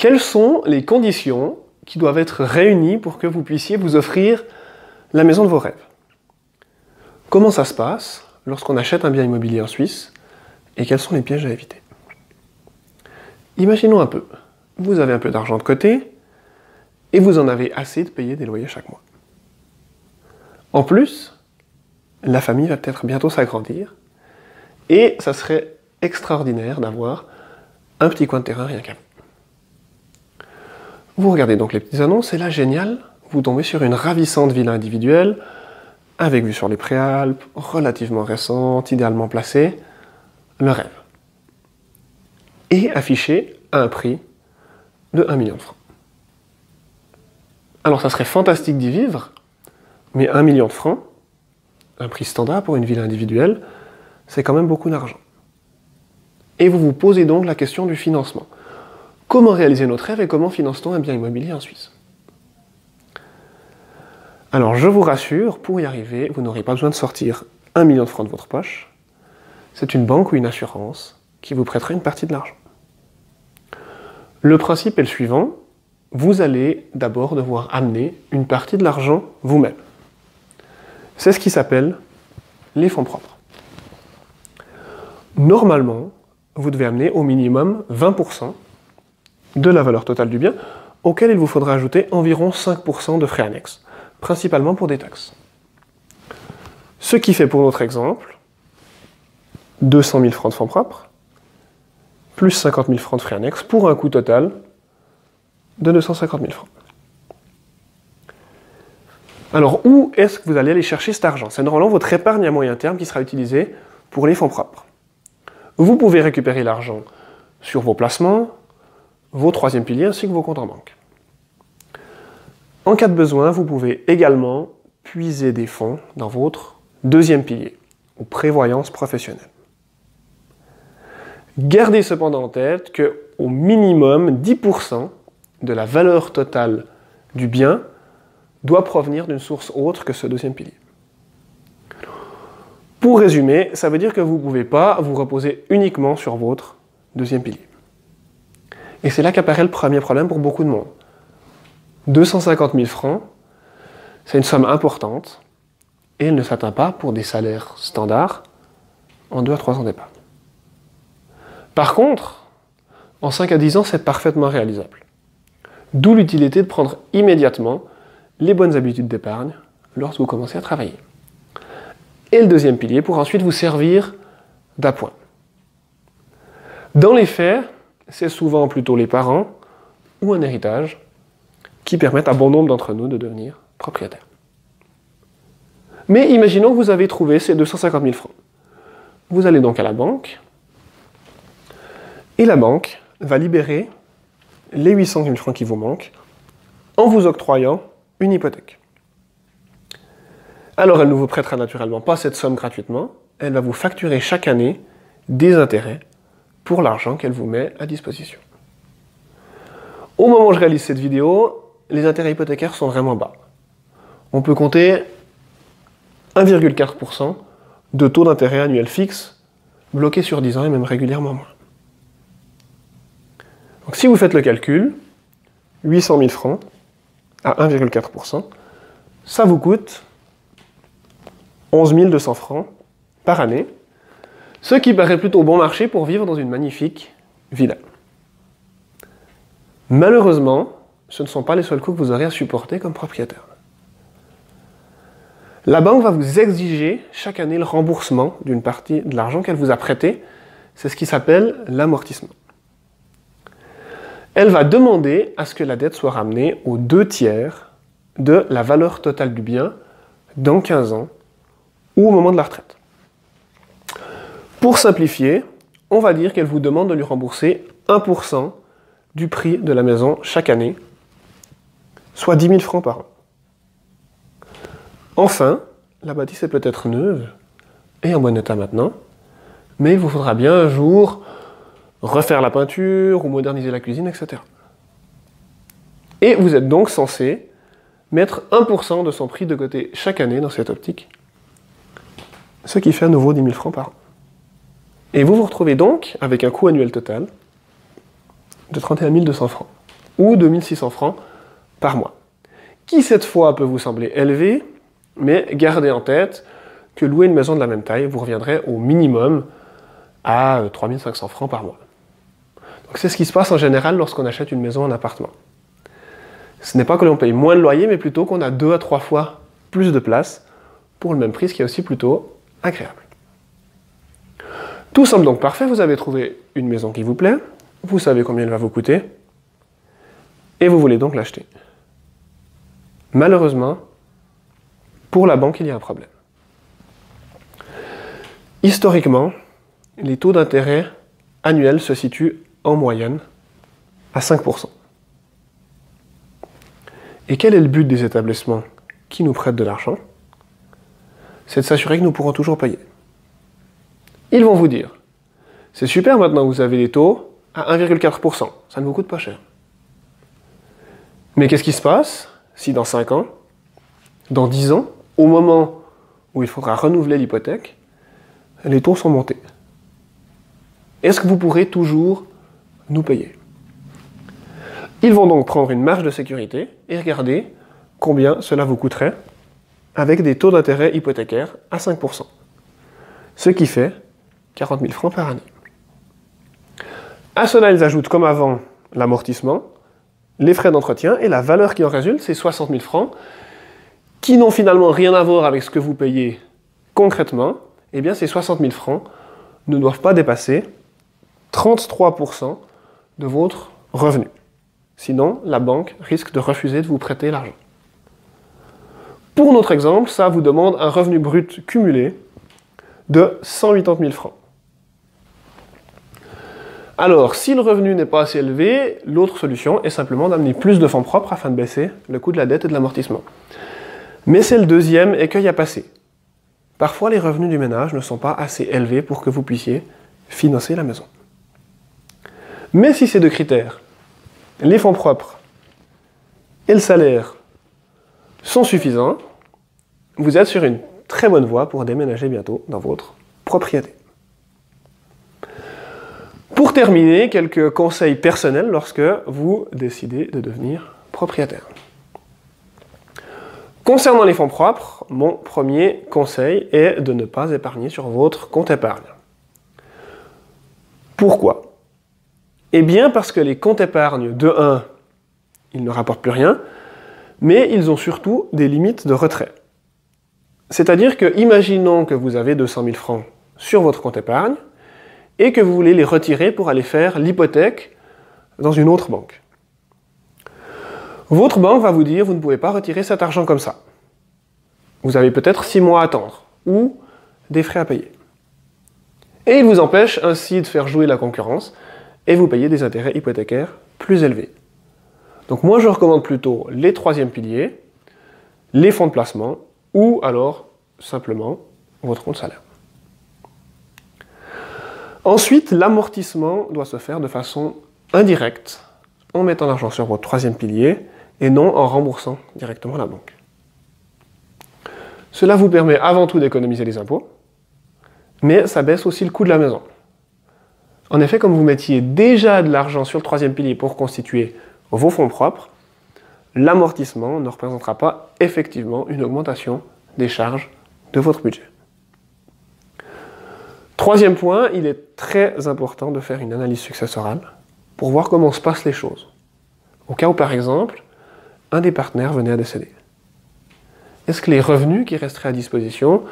quelles sont les conditions qui doivent être réunies pour que vous puissiez vous offrir la maison de vos rêves? Comment ça se passe lorsqu'on achète un bien immobilier en Suisse et quels sont les pièges à éviter? Imaginons un peu, vous avez un peu d'argent de côté et vous en avez assez de payer des loyers chaque mois. En plus, la famille va peut-être bientôt s'agrandir et ça serait extraordinaire d'avoir un petit coin de terrain rien qu'à vous. Vous regardez donc les petites annonces et là, génial, vous tombez sur une ravissante villa individuelle avec vue sur les Préalpes, relativement récente, idéalement placée, le rêve. Et affiché à un prix de 1 million de francs. Alors ça serait fantastique d'y vivre, mais 1 million de francs, un prix standard pour une villa individuelle, c'est quand même beaucoup d'argent. Et vous vous posez donc la question du financement. Comment réaliser notre rêve et comment finance-t-on un bien immobilier en Suisse? Alors je vous rassure, pour y arriver, vous n'aurez pas besoin de sortir 1 million de francs de votre poche. C'est une banque ou une assurance qui vous prêtera une partie de l'argent. Le principe est le suivant, vous allez d'abord devoir amener une partie de l'argent vous-même. C'est ce qui s'appelle les fonds propres. Normalement, vous devez amener au minimum 20% de la valeur totale du bien, auquel il vous faudra ajouter environ 5% de frais annexes, principalement pour des taxes. Ce qui fait pour notre exemple 200 000 francs de fonds propres, plus 50 000 francs de frais annexes, pour un coût total de 250 000 francs. Alors, où est-ce que vous allez aller chercher cet argent? C'est normalement votre épargne à moyen terme qui sera utilisée pour les fonds propres. Vous pouvez récupérer l'argent sur vos placements, vos troisièmes piliers ainsi que vos comptes en banque. En cas de besoin, vous pouvez également puiser des fonds dans votre deuxième pilier, ou prévoyance professionnelle. Gardez cependant en tête qu'au minimum 10% de la valeur totale du bien doit provenir d'une source autre que ce deuxième pilier. Pour résumer, ça veut dire que vous ne pouvez pas vous reposer uniquement sur votre deuxième pilier. Et c'est là qu'apparaît le premier problème pour beaucoup de monde. 250 000 francs, c'est une somme importante, et elle ne s'atteint pas pour des salaires standards en 2 à 3 ans d'épargne. Par contre, en 5 à 10 ans, c'est parfaitement réalisable. D'où l'utilité de prendre immédiatement les bonnes habitudes d'épargne lorsque vous commencez à travailler. Et le deuxième pilier pour ensuite vous servir d'appoint. Dans les faits, c'est souvent plutôt les parents ou un héritage qui permettent à bon nombre d'entre nous de devenir propriétaires. Mais imaginons que vous avez trouvé ces 250 000 francs. Vous allez donc à la banque, et la banque va libérer les 800 000 francs qui vous manquent en vous octroyant une hypothèque. Alors elle ne vous prêtera naturellement pas cette somme gratuitement, elle va vous facturer chaque année des intérêts pour l'argent qu'elle vous met à disposition. Au moment où je réalise cette vidéo, les intérêts hypothécaires sont vraiment bas. On peut compter 1,4% de taux d'intérêt annuel fixe, bloqué sur 10 ans et même régulièrement moins. Donc si vous faites le calcul, 800 000 francs à 1,4%, ça vous coûte 11 200 francs par année, ce qui paraît plutôt bon marché pour vivre dans une magnifique villa. Malheureusement, ce ne sont pas les seuls coûts que vous aurez à supporter comme propriétaire. La banque va vous exiger chaque année le remboursement d'une partie de l'argent qu'elle vous a prêté. C'est ce qui s'appelle l'amortissement. Elle va demander à ce que la dette soit ramenée aux 2/3 de la valeur totale du bien dans 15 ans ou au moment de la retraite. Pour simplifier, on va dire qu'elle vous demande de lui rembourser 1% du prix de la maison chaque année, soit 10 000 francs par an. Enfin, la bâtisse est peut-être neuve et en bon état maintenant, mais il vous faudra bien un jour refaire la peinture ou moderniser la cuisine, etc. Et vous êtes donc censé mettre 1% de son prix de côté chaque année dans cette optique, ce qui fait à nouveau 10 000 francs par an. Et vous vous retrouvez donc avec un coût annuel total de 31 200 francs. ou 2600 francs par mois. Qui cette fois peut vous sembler élevé, mais gardez en tête que louer une maison de la même taille vous reviendrait au minimum à 3500 francs par mois. Donc c'est ce qui se passe en général lorsqu'on achète une maison en appartement. Ce n'est pas que l'on paye moins de loyer, mais plutôt qu'on a 2 à 3 fois plus de place pour le même prix, ce qui est aussi plutôt agréable. Tout semble donc parfait, vous avez trouvé une maison qui vous plaît, vous savez combien elle va vous coûter, et vous voulez donc l'acheter. Malheureusement, pour la banque, il y a un problème. Historiquement, les taux d'intérêt annuels se situent en moyenne à 5%. Et quel est le but des établissements qui nous prêtent de l'argent? C'est de s'assurer que nous pourrons toujours payer. Ils vont vous dire, c'est super maintenant vous avez des taux à 1,4%, ça ne vous coûte pas cher. Mais qu'est-ce qui se passe si dans 5 ans, dans 10 ans, au moment où il faudra renouveler l'hypothèque, les taux sont montés? Est-ce que vous pourrez toujours nous payer? Ils vont donc prendre une marge de sécurité et regarder combien cela vous coûterait avec des taux d'intérêt hypothécaires à 5%. Ce qui fait 40 000 francs par année. À cela, ils ajoutent comme avant l'amortissement, les frais d'entretien et la valeur qui en résulte, c'est 60 000 francs qui n'ont finalement rien à voir avec ce que vous payez concrètement. Eh bien, ces 60 000 francs ne doivent pas dépasser 33% de votre revenu. Sinon, la banque risque de refuser de vous prêter l'argent. Pour notre exemple, ça vous demande un revenu brut cumulé de 180 000 francs. Alors, si le revenu n'est pas assez élevé, l'autre solution est simplement d'amener plus de fonds propres afin de baisser le coût de la dette et de l'amortissement. Mais c'est le deuxième écueil à passer. Parfois, les revenus du ménage ne sont pas assez élevés pour que vous puissiez financer la maison. Mais si ces deux critères, les fonds propres et le salaire, sont suffisants, vous êtes sur une très bonne voie pour déménager bientôt dans votre propriété. Pour terminer, quelques conseils personnels lorsque vous décidez de devenir propriétaire. Concernant les fonds propres, mon premier conseil est de ne pas épargner sur votre compte épargne. Pourquoi? Eh bien parce que les comptes épargne, de 1, ils ne rapportent plus rien, mais ils ont surtout des limites de retrait. C'est-à-dire que, imaginons que vous avez 200 000 francs sur votre compte épargne, et que vous voulez les retirer pour aller faire l'hypothèque dans une autre banque. Votre banque va vous dire, vous ne pouvez pas retirer cet argent comme ça. Vous avez peut-être 6 mois à attendre, ou des frais à payer. Et il vous empêche ainsi de faire jouer la concurrence, et vous payez des intérêts hypothécaires plus élevés. Donc moi je recommande plutôt les troisièmes piliers, les fonds de placement, ou alors simplement votre compte salaire. Ensuite, l'amortissement doit se faire de façon indirecte, en mettant l'argent sur votre troisième pilier, et non en remboursant directement la banque. Cela vous permet avant tout d'économiser les impôts, mais ça baisse aussi le coût de la maison. En effet, comme vous mettiez déjà de l'argent sur le troisième pilier pour constituer vos fonds propres, l'amortissement ne représentera pas effectivement une augmentation des charges de votre budget. Troisième point, il est très important de faire une analyse successorale pour voir comment se passent les choses. Au cas où, par exemple, un des partenaires venait à décéder. Est-ce que les revenus qui resteraient à disposition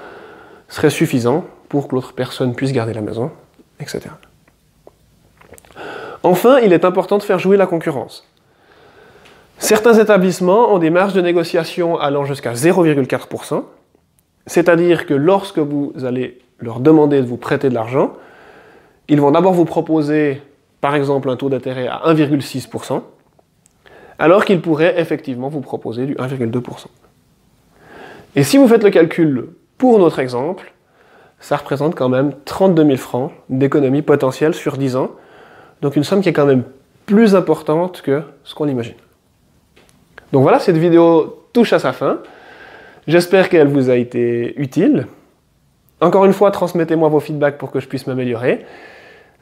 seraient suffisants pour que l'autre personne puisse garder la maison, etc. Enfin, il est important de faire jouer la concurrence. Certains établissements ont des marges de négociation allant jusqu'à 0,4%, c'est-à-dire que lorsque vous allez leur demander de vous prêter de l'argent, ils vont d'abord vous proposer, par exemple, un taux d'intérêt à 1,6%, alors qu'ils pourraient effectivement vous proposer du 1,2%. Et si vous faites le calcul pour notre exemple, ça représente quand même 32 000 francs d'économie potentielle sur 10 ans, donc une somme qui est quand même plus importante que ce qu'on imagine. Donc voilà, cette vidéo touche à sa fin. J'espère qu'elle vous a été utile. Encore une fois, transmettez-moi vos feedbacks pour que je puisse m'améliorer.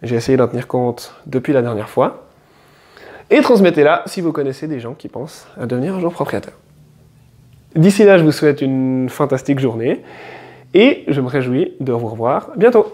J'ai essayé d'en tenir compte depuis la dernière fois. et transmettez-la si vous connaissez des gens qui pensent à devenir un jour propriétaire. D'ici là, je vous souhaite une fantastique journée et je me réjouis de vous revoir bientôt.